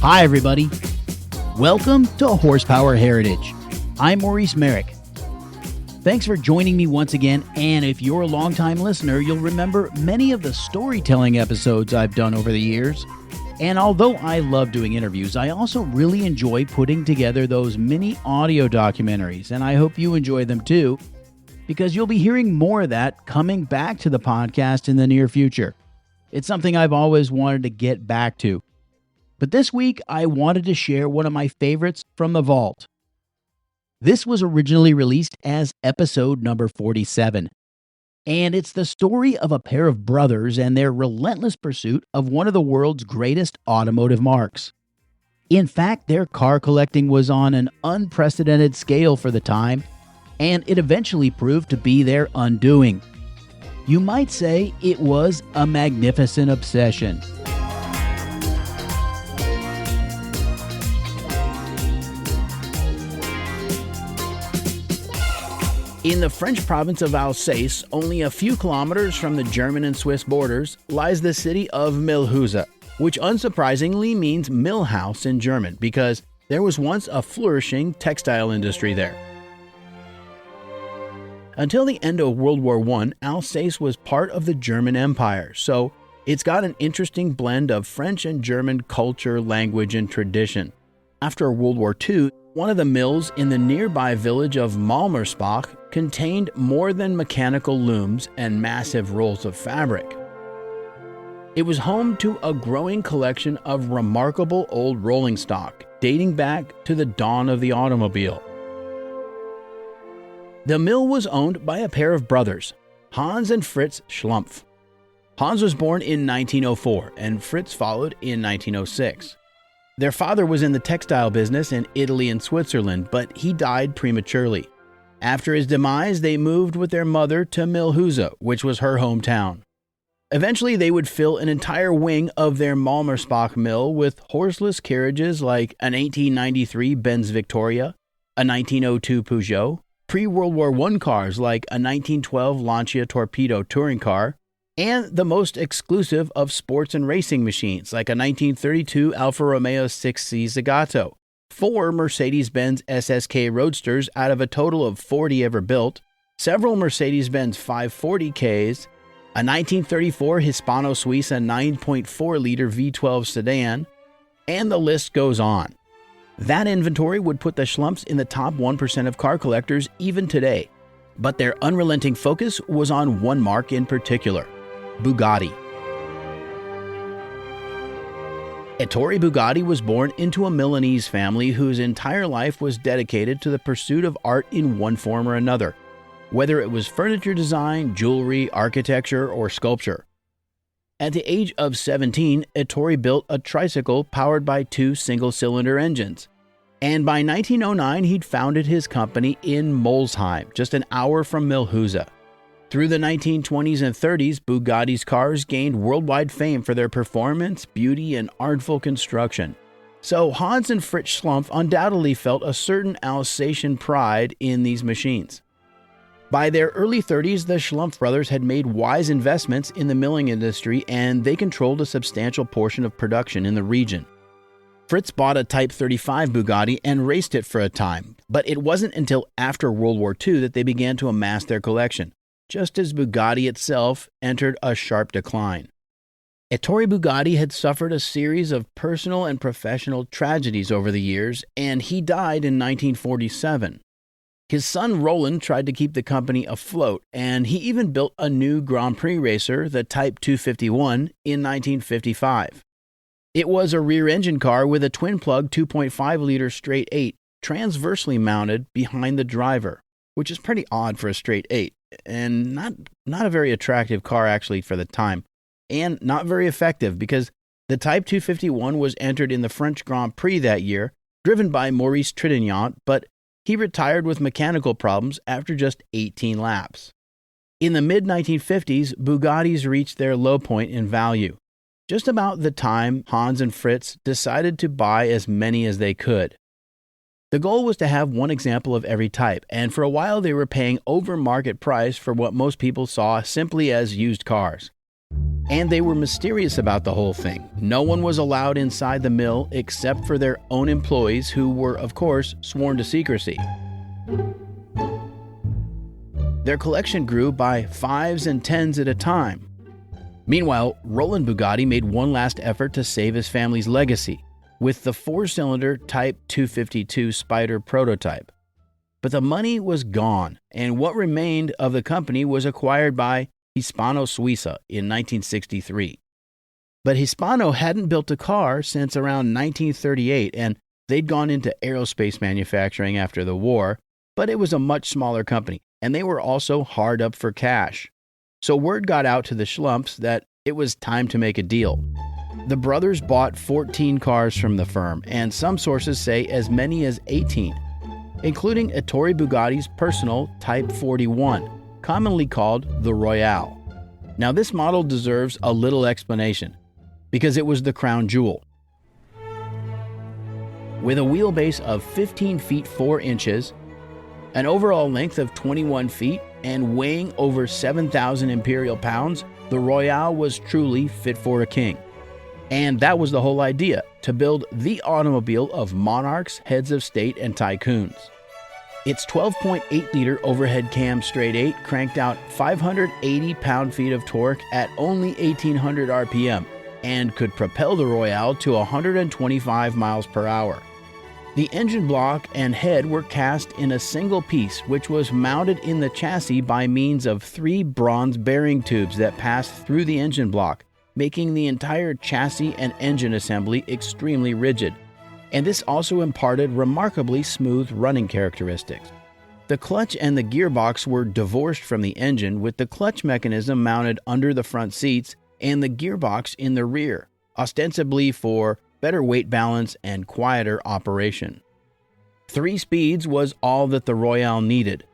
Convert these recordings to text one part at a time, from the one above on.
Hi, everybody. Welcome to Horsepower Heritage. I'm Maurice Merrick. Thanks for joining me once again, and if you're a longtime listener, you'll remember many of the storytelling episodes I've done over the years. And although I love doing interviews, I also really enjoy putting together those mini audio documentaries, and I hope you enjoy them too, because you'll be hearing more of that coming back to the podcast in the near future. It's something I've always wanted to get back to. But this week, I wanted to share one of my favorites from the vault. This was originally released as episode number 47, and it's the story of a pair of brothers and their relentless pursuit of one of the world's greatest automotive marques. In fact, their car collecting was on an unprecedented scale for the time, and it eventually proved to be their undoing. You might say it was a magnificent obsession. In the French province of Alsace, only a few kilometers from the German and Swiss borders, lies the city of Mulhouse, which unsurprisingly means mill house in German because there was once a flourishing textile industry there. Until the end of World War I, Alsace was part of the German Empire, so it's got an interesting blend of French and German culture, language, and tradition. After World War II, one of the mills in the nearby village of Malmersbach contained more than mechanical looms and massive rolls of fabric. It was home to a growing collection of remarkable old rolling stock dating back to the dawn of the automobile. The mill was owned by a pair of brothers, Hans and Fritz Schlumpf. Hans was born in 1904 and Fritz followed in 1906. Their father was in the textile business in Italy and Switzerland, but he died prematurely. After his demise, they moved with their mother to Mulhouse, which was her hometown. Eventually, they would fill an entire wing of their Malmersbach mill with horseless carriages like an 1893 Benz Victoria, a 1902 Peugeot, pre-World War I cars like a 1912 Lancia Torpedo touring car, and the most exclusive of sports and racing machines like a 1932 Alfa Romeo 6C Zagato, 4 Mercedes-Benz SSK Roadsters out of a total of 40 ever built, several Mercedes-Benz 540Ks, a 1934 Hispano-Suiza 9.4-liter V12 sedan, and the list goes on. That inventory would put the Schlumpfs in the top 1% of car collectors even today, but their unrelenting focus was on one marque in particular: Bugatti. Ettore Bugatti was born into a Milanese family whose entire life was dedicated to the pursuit of art in one form or another, whether it was furniture design, jewelry, architecture, or sculpture. At the age of 17, Ettore built a tricycle powered by 2 single-cylinder engines, and by 1909 he'd founded his company in Molsheim, just an hour from Mulhouse. Through the 1920s and 30s, Bugatti's cars gained worldwide fame for their performance, beauty, and artful construction. So Hans and Fritz Schlumpf undoubtedly felt a certain Alsatian pride in these machines. By their early 30s, the Schlumpf brothers had made wise investments in the milling industry, and they controlled a substantial portion of production in the region. Fritz bought a Type 35 Bugatti and raced it for a time, but it wasn't until after World War II that they began to amass their collection, just as Bugatti itself entered a sharp decline. Ettore Bugatti had suffered a series of personal and professional tragedies over the years, and he died in 1947. His son Roland tried to keep the company afloat, and he even built a new Grand Prix racer, the Type 251, in 1955. It was a rear-engine car with a twin-plug 2.5-liter straight 8 transversely mounted behind the driver, which is pretty odd for a straight 8, and not a very attractive car actually for the time, and not very effective because the Type 251 was entered in the French Grand Prix that year, driven by Maurice Merrick, but he retired with mechanical problems after just 18 laps. In the mid-1950s, Bugattis reached their low point in value, just about the time Hans and Fritz decided to buy as many as they could. The goal was to have one example of every type, and for a while they were paying over market price for what most people saw simply as used cars. And they were mysterious about the whole thing. No one was allowed inside the mill except for their own employees, who were, of course, sworn to secrecy. Their collection grew by 5s and 10s at a time. Meanwhile, Roland Bugatti made one last effort to save his family's legacy with the 4-cylinder Type 252 Spider prototype. But the money was gone, and what remained of the company was acquired by Hispano Suiza in 1963. But Hispano hadn't built a car since around 1938, and they'd gone into aerospace manufacturing after the war, but it was a much smaller company, and they were also hard up for cash. So word got out to the Schlumps that it was time to make a deal. The brothers bought 14 cars from the firm, and some sources say as many as 18, including Ettore Bugatti's personal Type 41, commonly called the Royale. Now this model deserves a little explanation, because it was the crown jewel. With a wheelbase of 15 feet 4 inches, an overall length of 21 feet, and weighing over 7,000 imperial pounds, the Royale was truly fit for a king. And that was the whole idea, to build the automobile of monarchs, heads of state, and tycoons. Its 12.8-liter overhead cam straight 8 cranked out 580 pound-feet of torque at only 1,800 RPM and could propel the Royale to 125 miles per hour. The engine block and head were cast in a single piece, which was mounted in the chassis by means of 3 bronze bearing tubes that passed through the engine block, making the entire chassis and engine assembly extremely rigid. And this also imparted remarkably smooth running characteristics. The clutch and the gearbox were divorced from the engine, with the clutch mechanism mounted under the front seats and the gearbox in the rear, ostensibly for better weight balance and quieter operation. 3 speeds was all that the Royale needed,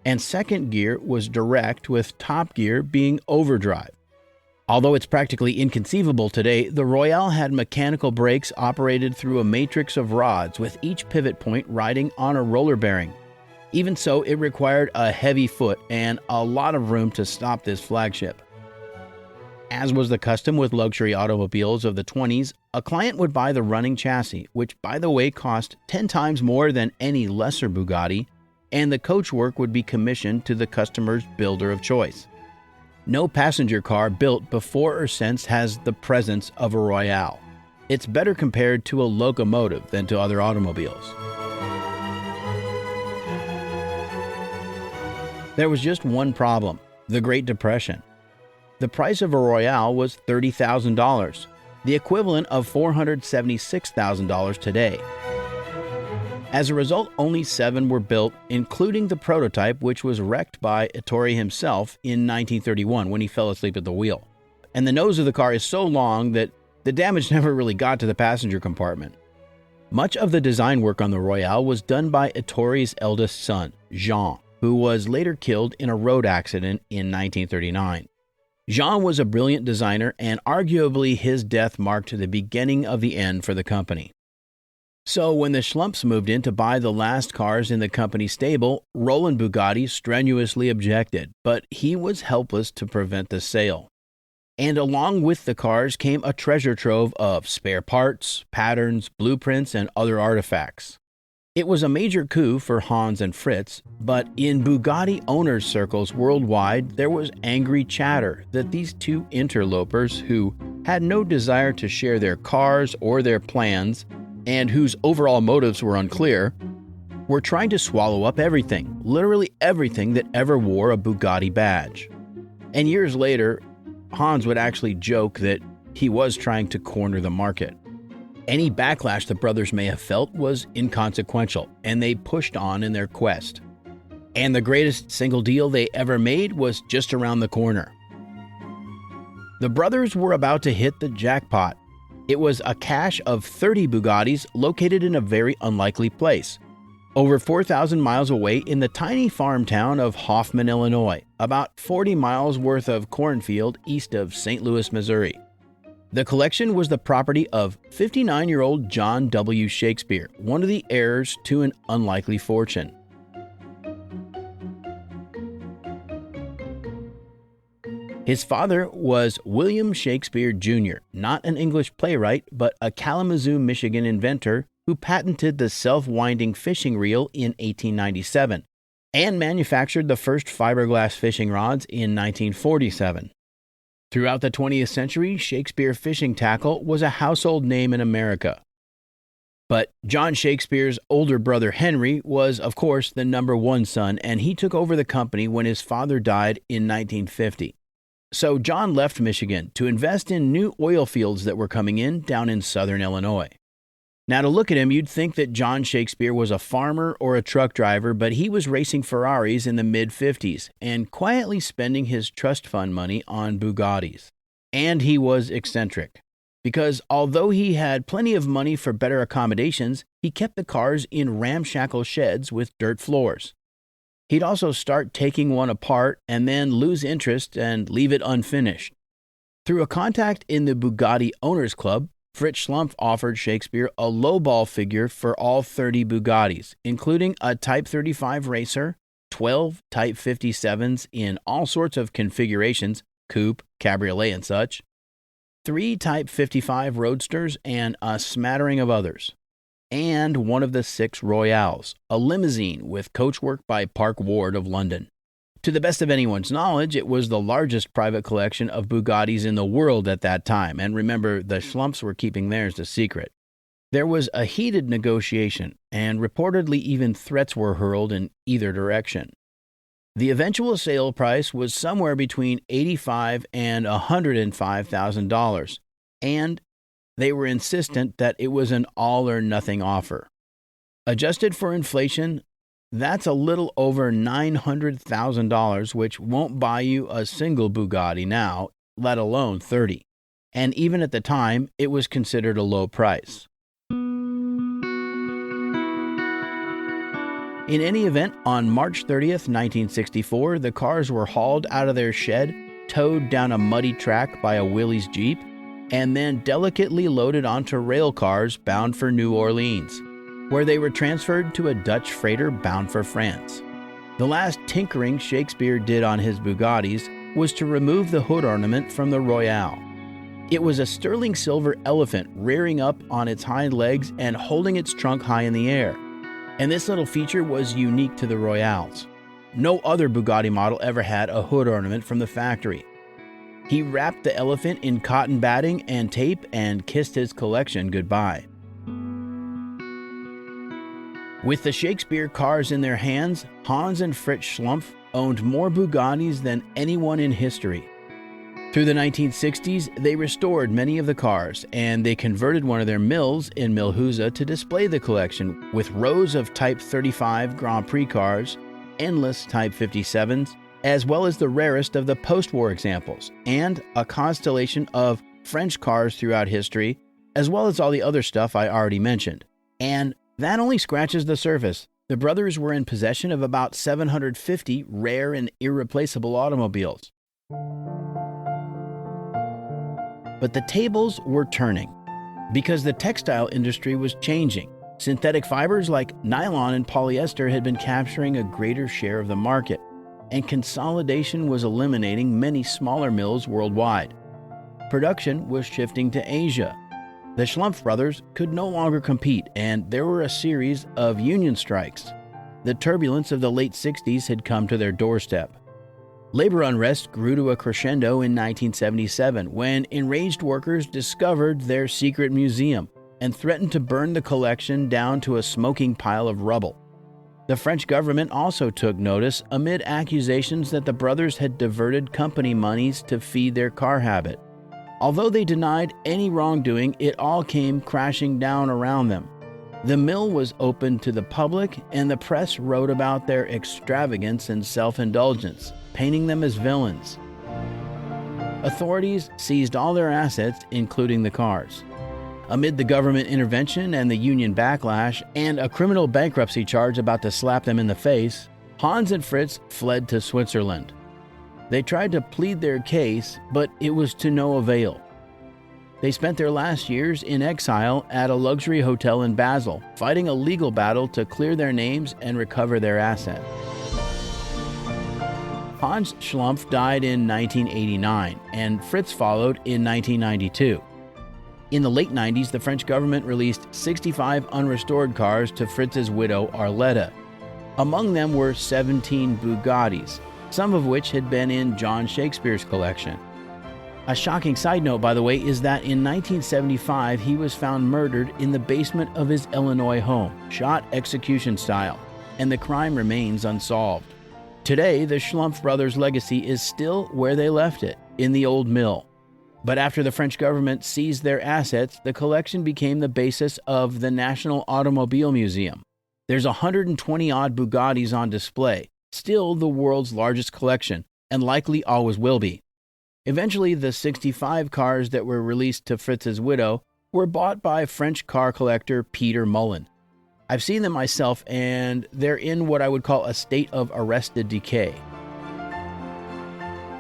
and second gear was direct, with top gear being overdrive. Although it's practically inconceivable today, the Royale had mechanical brakes operated through a matrix of rods, with each pivot point riding on a roller bearing. Even so, it required a heavy foot and a lot of room to stop this flagship. As was the custom with luxury automobiles of the 20s, a client would buy the running chassis, which by the way cost 10 times more than any lesser Bugatti, and the coachwork would be commissioned to the customer's builder of choice. No passenger car built before or since has the presence of a Royale. It's better compared to a locomotive than to other automobiles. There was just one problem: the Great Depression. The price of a Royale was $30,000, the equivalent of $476,000 today. As a result, only 7 were built, including the prototype, which was wrecked by Ettore himself in 1931 when he fell asleep at the wheel. And the nose of the car is so long that the damage never really got to the passenger compartment. Much of the design work on the Royale was done by Ettore's eldest son, Jean, who was later killed in a road accident in 1939. Jean was a brilliant designer, and arguably his death marked the beginning of the end for the company. So when the Schlumps moved in to buy the last cars in the company stable, Roland Bugatti strenuously objected, but he was helpless to prevent the sale. And along with the cars came a treasure trove of spare parts, patterns, blueprints, and other artifacts. It was a major coup for Hans and Fritz, but in Bugatti owners' circles worldwide, there was angry chatter that these two interlopers, who had no desire to share their cars or their plans, and whose overall motives were unclear, were trying to swallow up everything, literally everything that ever wore a Bugatti badge. And years later, Hans would actually joke that he was trying to corner the market. Any backlash the brothers may have felt was inconsequential, and they pushed on in their quest. And the greatest single deal they ever made was just around the corner. The brothers were about to hit the jackpot. It was a cache of 30 Bugattis located in a very unlikely place, over 4,000 miles away in the tiny farm town of Hoffman, Illinois, about 40 miles worth of cornfield east of St. Louis, Missouri. The collection was the property of 59-year-old John W. Shakespeare, one of the heirs to an unlikely fortune. His father was William Shakespeare Jr., not an English playwright, but a Kalamazoo, Michigan inventor who patented the self-winding fishing reel in 1897 and manufactured the first fiberglass fishing rods in 1947. Throughout the 20th century, Shakespeare fishing tackle was a household name in America. But John Shakespeare's older brother Henry was, of course, the number one son, and he took over the company when his father died in 1950. So John left Michigan to invest in new oil fields that were coming in down in southern Illinois. Now, to look at him, you'd think that John Shakespeare was a farmer or a truck driver, but he was racing Ferraris in the mid-50s and quietly spending his trust fund money on Bugattis. And he was eccentric, because although he had plenty of money for better accommodations, he kept the cars in ramshackle sheds with dirt floors. He'd also start taking one apart and then lose interest and leave it unfinished. Through a contact in the Bugatti Owners Club, Fritz Schlumpf offered Shakespeare a lowball figure for all 30 Bugattis, including a Type 35 racer, 12 Type 57s in all sorts of configurations, coupe, cabriolet, and such, 3 Type 55 roadsters, and a smattering of others, and one of the 6 Royales, a limousine with coachwork by Park Ward of London. To the best of anyone's knowledge, it was the largest private collection of Bugattis in the world at that time, and remember, the Schlumpfs were keeping theirs a secret. There was a heated negotiation, and reportedly even threats were hurled in either direction. The eventual sale price was somewhere between $85,000 and $105,000, and they were insistent that it was an all-or-nothing offer. Adjusted for inflation, that's a little over $900,000, which won't buy you a single Bugatti now, let alone 30. And even at the time, it was considered a low price. In any event, on March 30th, 1964, the cars were hauled out of their shed, towed down a muddy track by a Willys Jeep, and then delicately loaded onto rail cars bound for New Orleans, where they were transferred to a Dutch freighter bound for France. The last tinkering Shakespeare did on his Bugattis was to remove the hood ornament from the Royale. It was a sterling silver elephant rearing up on its hind legs and holding its trunk high in the air. And this little feature was unique to the Royales. No other Bugatti model ever had a hood ornament from the factory. He wrapped the elephant in cotton batting and tape and kissed his collection goodbye. With the Shakespeare cars in their hands, Hans and Fritz Schlumpf owned more Bugattis than anyone in history. Through the 1960s, they restored many of the cars, and they converted one of their mills in Milhuza to display the collection with rows of Type 35 Grand Prix cars, endless Type 57s, as well as the rarest of the post-war examples, and a constellation of French cars throughout history, as well as all the other stuff I already mentioned. And that only scratches the surface. The brothers were in possession of about 750 rare and irreplaceable automobiles. But the tables were turning, because the textile industry was changing. Synthetic fibers like nylon and polyester had been capturing a greater share of the market, and consolidation was eliminating many smaller mills worldwide. Production was shifting to Asia. The Schlumpf brothers could no longer compete, and there were a series of union strikes. The turbulence of the late 60s had come to their doorstep. Labor unrest grew to a crescendo in 1977 when enraged workers discovered their secret museum and threatened to burn the collection down to a smoking pile of rubble. The French government also took notice amid accusations that the brothers had diverted company monies to feed their car habit. Although they denied any wrongdoing, it all came crashing down around them. The mill was open to the public, and the press wrote about their extravagance and self-indulgence, painting them as villains. Authorities seized all their assets, including the cars. Amid the government intervention and the union backlash, and a criminal bankruptcy charge about to slap them in the face, Hans and Fritz fled to Switzerland. They tried to plead their case, but it was to no avail. They spent their last years in exile at a luxury hotel in Basel, fighting a legal battle to clear their names and recover their assets. Hans Schlumpf died in 1989, and Fritz followed in 1992. In the late 90s, the French government released 65 unrestored cars to Fritz's widow, Arletta. Among them were 17 Bugattis, some of which had been in John Shakespeare's collection. A shocking side note, by the way, is that in 1975, he was found murdered in the basement of his Illinois home, shot execution style, and the crime remains unsolved. Today, the Schlumpf brothers' legacy is still where they left it, in the old mill. But after the French government seized their assets, the collection became the basis of the National Automobile Museum. There's 120-odd Bugattis on display, still the world's largest collection, and likely always will be. Eventually, the 65 cars that were released to Fritz's widow were bought by French car collector Peter Mullen. I've seen them myself, and they're in what I would call a state of arrested decay.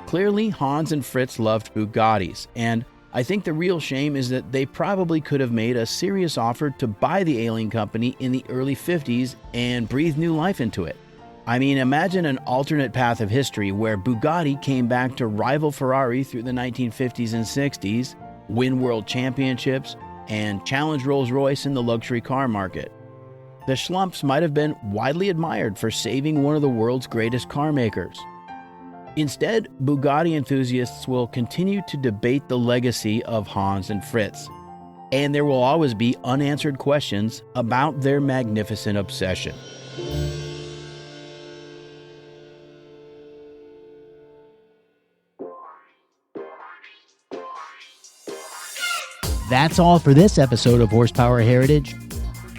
Clearly, Hans and Fritz loved Bugattis, and I think the real shame is that they probably could have made a serious offer to buy the ailing company in the early 50s and breathe new life into it. I mean, imagine an alternate path of history where Bugatti came back to rival Ferrari through the 1950s and 60s, win world championships, and challenge Rolls-Royce in the luxury car market. The Schlumpfs might have been widely admired for saving one of the world's greatest car makers. Instead, Bugatti enthusiasts will continue to debate the legacy of Hans and Fritz, and there will always be unanswered questions about their magnificent obsession. That's all for this episode of Horsepower Heritage.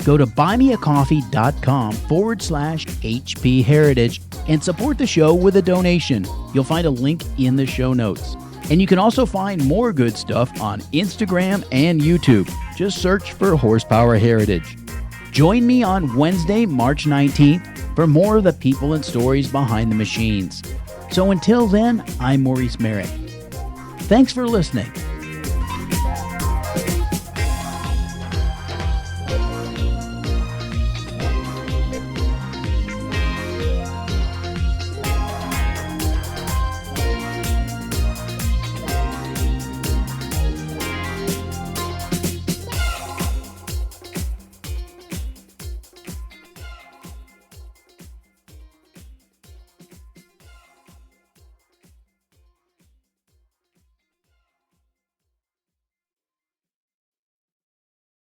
Go to buymeacoffee.com/HP Heritage and support the show with a donation. You'll find a link in the show notes. And you can also find more good stuff on Instagram and YouTube. Just search for Horsepower Heritage. Join me on Wednesday, March 19th for more of the people and stories behind the machines. So until then, I'm Maurice Merrick. Thanks for listening.